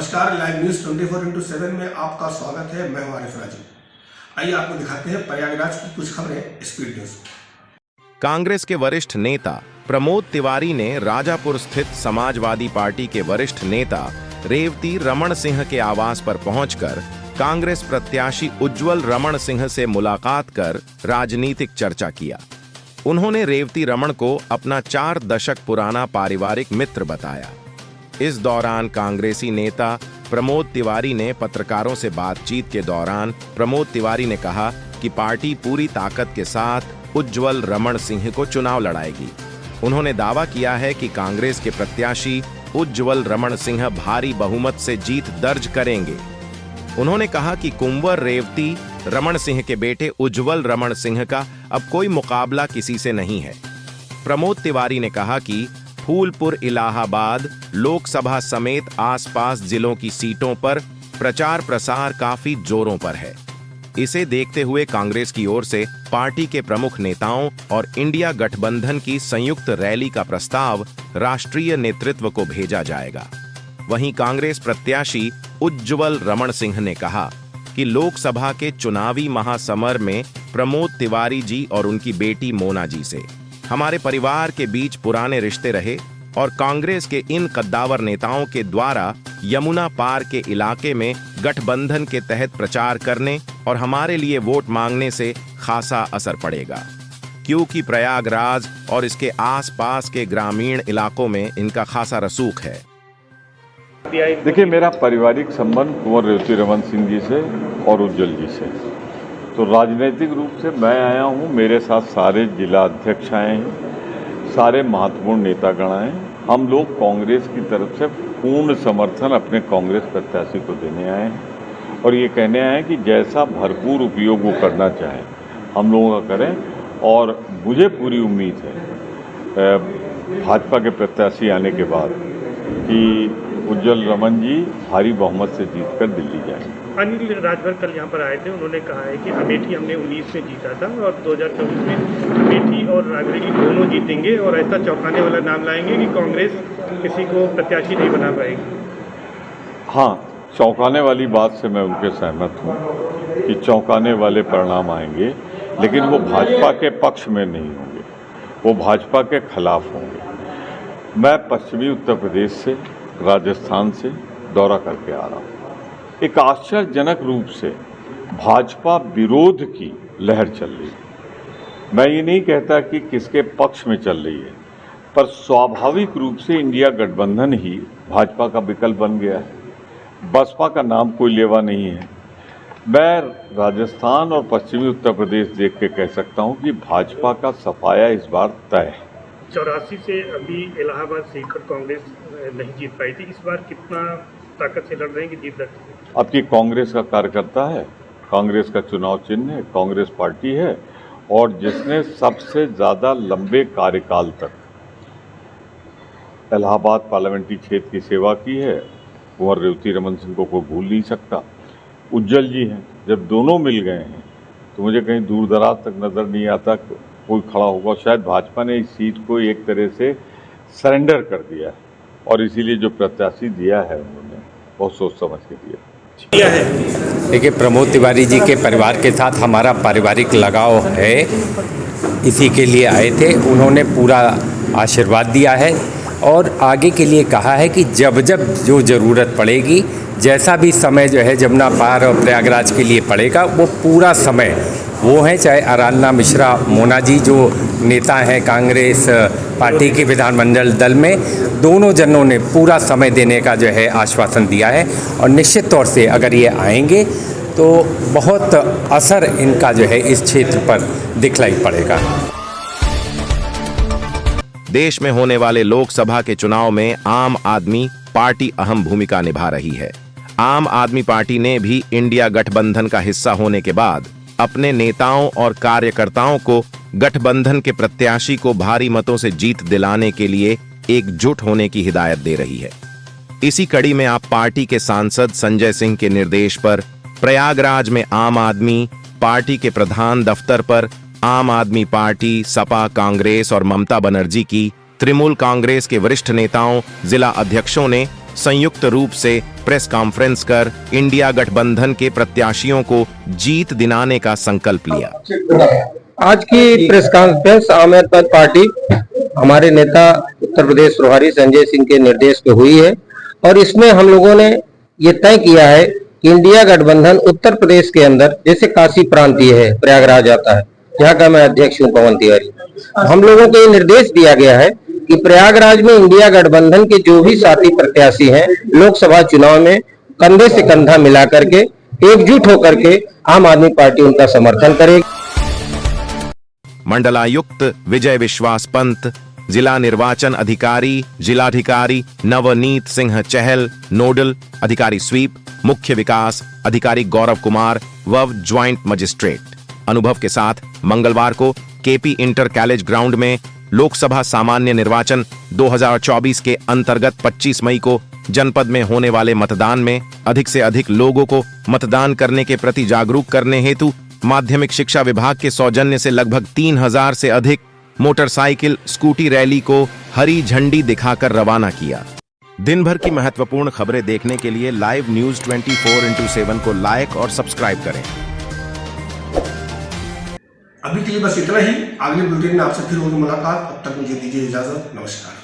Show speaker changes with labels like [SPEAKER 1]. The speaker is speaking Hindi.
[SPEAKER 1] नमस्कार, लाइव न्यूज 24x7 में आपका स्वागत है। मैं हूं आरिफ राजीव। आइए आपको दिखाते हैं प्रयागराज की कुछ खबरें स्पीड न्यूज।
[SPEAKER 2] कांग्रेस के वरिष्ठ नेता प्रमोद तिवारी ने राजापुर स्थित समाजवादी पार्टी के वरिष्ठ नेता रेवती रमण सिंह के आवास पर पहुंचकर कांग्रेस प्रत्याशी उज्जवल रमण सिंह से मुलाकात कर राजनीतिक चर्चा किया। उन्होंने रेवती रमण को अपना 4 दशक पुराना पारिवारिक मित्र बताया। इस दौरान कांग्रेसी नेता प्रमोद तिवारी ने पत्रकारों से बातचीत के दौरान प्रमोद तिवारी ने कहा कि पार्टी पूरी ताकत के साथ उज्जवल रमण सिंह को चुनाव लड़ाएगी। उन्होंने दावा किया है कि कांग्रेस के प्रत्याशी उज्जवल रमण सिंह भारी बहुमत से जीत दर्ज करेंगे। उन्होंने कहा कि कुंवर रेवती रमण सिंह के बेटे उज्जवल रमण सिंह का अब कोई मुकाबला किसी से नहीं है। प्रमोद तिवारी ने कहा कि फूलपुर इलाहाबाद लोकसभा समेत आसपास जिलों की सीटों पर प्रचार प्रसार काफी जोरों पर है। इसे देखते हुए कांग्रेस की ओर से पार्टी के प्रमुख नेताओं और इंडिया गठबंधन की संयुक्त रैली का प्रस्ताव राष्ट्रीय नेतृत्व को भेजा जाएगा। वहीं कांग्रेस प्रत्याशी उज्जवल रमण सिंह ने कहा कि लोकसभा के चुनावी महासमर में प्रमोद तिवारी जी और उनकी बेटी मोना जी से हमारे परिवार के बीच पुराने रिश्ते रहे और कांग्रेस के इन कद्दावर नेताओं के द्वारा यमुना पार के इलाके में गठबंधन के तहत प्रचार करने और हमारे लिए वोट मांगने से खासा असर पड़ेगा, क्योंकि प्रयागराज और इसके आसपास के ग्रामीण इलाकों में इनका खासा रसूख है।
[SPEAKER 3] देखिए, मेरा पारिवारिक संबंध कुंवर रेवती रमन सिंह जी से और उज्जवल जी से, तो राजनीतिक रूप से मैं आया हूँ। मेरे साथ सारे जिला अध्यक्ष आए हैं, सारे महत्वपूर्ण नेतागण आए हैं। हम लोग कांग्रेस की तरफ से पूर्ण समर्थन अपने कांग्रेस प्रत्याशी को देने आए हैं और ये कहने आए हैं कि जैसा भरपूर उपयोग वो करना चाहें हम लोगों का करें। और मुझे पूरी उम्मीद है भाजपा के प्रत्याशी आने के बाद कि उज्जवल रमन जी भारी बहुमत से जीतकर दिल्ली जाएंगे।
[SPEAKER 4] अनिल राजभर कल यहाँ पर आए थे, उन्होंने कहा है कि अमेठी हमने 19 में जीता था और 2024 में अमेठी और रायबरेली दोनों जीतेंगे और ऐसा चौंकाने वाला नाम लाएंगे कि कांग्रेस किसी को प्रत्याशी नहीं बना पाएगी।
[SPEAKER 3] हाँ, चौंकाने वाली बात से मैं उनके सहमत हूँ कि चौंकाने वाले परिणाम आएंगे, लेकिन वो भाजपा के पक्ष में नहीं होंगे, वो भाजपा के खिलाफ होंगे। मैं पश्चिमी उत्तर प्रदेश से, राजस्थान से दौरा करके आ रहा हूँ। एक आश्चर्यजनक रूप से भाजपा विरोध की लहर चल रही है। मैं ये नहीं कहता कि किसके पक्ष में चल रही है, पर स्वाभाविक रूप से इंडिया गठबंधन ही भाजपा का विकल्प बन गया है। बसपा का नाम कोई लेवा नहीं है। मैं राजस्थान और पश्चिमी उत्तर प्रदेश देख के कह सकता हूँ कि भाजपा का सफाया इस बार तय है।
[SPEAKER 4] 84 से अभी इलाहाबाद सीट पर कांग्रेस नहीं जीत पाई थी, इस बार कितना ताकत से लड़ रहे हैं कि जीत सकते?
[SPEAKER 3] अब की कांग्रेस का कार्यकर्ता है, कांग्रेस का चुनाव चिन्ह है, कांग्रेस पार्टी है और जिसने सबसे ज़्यादा लंबे कार्यकाल तक इलाहाबाद पार्लियामेंट्री क्षेत्र की सेवा की है, कुंवर रेवती रमन सिंह को कोई भूल नहीं सकता। उज्जवल जी हैं, जब दोनों मिल गए हैं तो मुझे कहीं दूर दराज तक नज़र नहीं आता कोई खड़ा होगा। शायद भाजपा ने इस सीट को एक तरह से सरेंडर कर दिया है और इसीलिए जो प्रत्याशी दिया है उन्होंने बहुत सोच समझ के दिया
[SPEAKER 4] है।
[SPEAKER 5] देखिए, प्रमोद तिवारी जी के परिवार के साथ हमारा पारिवारिक लगाव है, इसी के लिए आए थे। उन्होंने पूरा आशीर्वाद दिया है और आगे के लिए कहा है कि जब जब जो ज़रूरत पड़ेगी, जैसा भी समय जो है जमुना पार और प्रयागराज के लिए पड़ेगा, वो पूरा समय वो हैं, चाहे आराधना मिश्रा मोना जी जो नेता हैं कांग्रेस पार्टी के विधानमंडल दल में, दोनों जनों ने पूरा समय देने का जो है आश्वासन दिया है और निश्चित तौर से अगर ये आएंगे तो बहुत असर इनका जो है इस क्षेत्र पर दिखलाई पड़ेगा।
[SPEAKER 2] देश में होने वाले लोकसभा के चुनाव में आम आदमी पार्टी अहम भूमिका निभा रही है। आम आदमी पार्टी ने भी इंडिया गठबंधन का हिस्सा होने के बाद अपने नेताओं और कार्यकर्ताओं को गठबंधन के प्रत्याशी को भारी मतों से जीत दिलाने के लिए एकजुट होने की हिदायत दे रही है। इसी कड़ी में आप पार्टी के सांसद संजय सिंह के निर्देश पर प्रयागराज में आम आदमी पार्टी के प्रधान दफ्तर पर आम आदमी पार्टी, सपा, कांग्रेस और ममता बनर्जी की तृणमूल कांग्रेस के वरिष्ठ नेताओं, जिला अध्यक्षों ने संयुक्त रूप से प्रेस कॉन्फ्रेंस कर इंडिया गठबंधन के प्रत्याशियों को जीत दिलाने का संकल्प लिया।
[SPEAKER 6] आज की प्रेस कॉन्फ्रेंस आम आदमी पार्टी हमारे नेता उत्तर प्रदेश प्रभारी संजय सिंह के निर्देश पे हुई है और इसमें हम लोगों ने ये तय किया है कि इंडिया गठबंधन उत्तर प्रदेश के अंदर, जैसे काशी प्रांतीय है, प्रयागराज आता है, जहाँ का मैं अध्यक्ष हूँ पवन तिवारी, हम लोगों को ये निर्देश दिया गया है कि प्रयागराज में इंडिया गठबंधन के जो भी साथी प्रत्याशी हैं, लोकसभा चुनाव में कंधे से कंधा मिला करके एकजुट होकर के आम आदमी पार्टी उनका समर्थन करेगी।
[SPEAKER 2] मंडलायुक्त विजय विश्वास पंत, जिला निर्वाचन अधिकारी जिलाधिकारी नवनीत सिंह चहल, नोडल अधिकारी स्वीप, मुख्य विकास अधिकारी गौरव कुमार व ज्वाइंट मजिस्ट्रेट अनुभव के साथ मंगलवार को केपी इंटर कॉलेज ग्राउंड में लोकसभा सामान्य निर्वाचन 2024 के अंतर्गत 25 मई को जनपद में होने वाले मतदान में अधिक से अधिक लोगों को मतदान करने के प्रति जागरूक करने हेतु माध्यमिक शिक्षा विभाग के सौजन्य से लगभग 3000 से अधिक मोटरसाइकिल स्कूटी रैली को हरी झंडी दिखाकर रवाना किया। दिन भर की महत्वपूर्ण खबरें देखने के लिए लाइव न्यूज 24x7 को लाइक और सब्सक्राइब करें।
[SPEAKER 1] अभी के लिए बस इतना ही। अगले बुलेटिन में आपसे फिर होगी मुलाकात। अब तक मुझे दीजिए इजाजत। नमस्कार।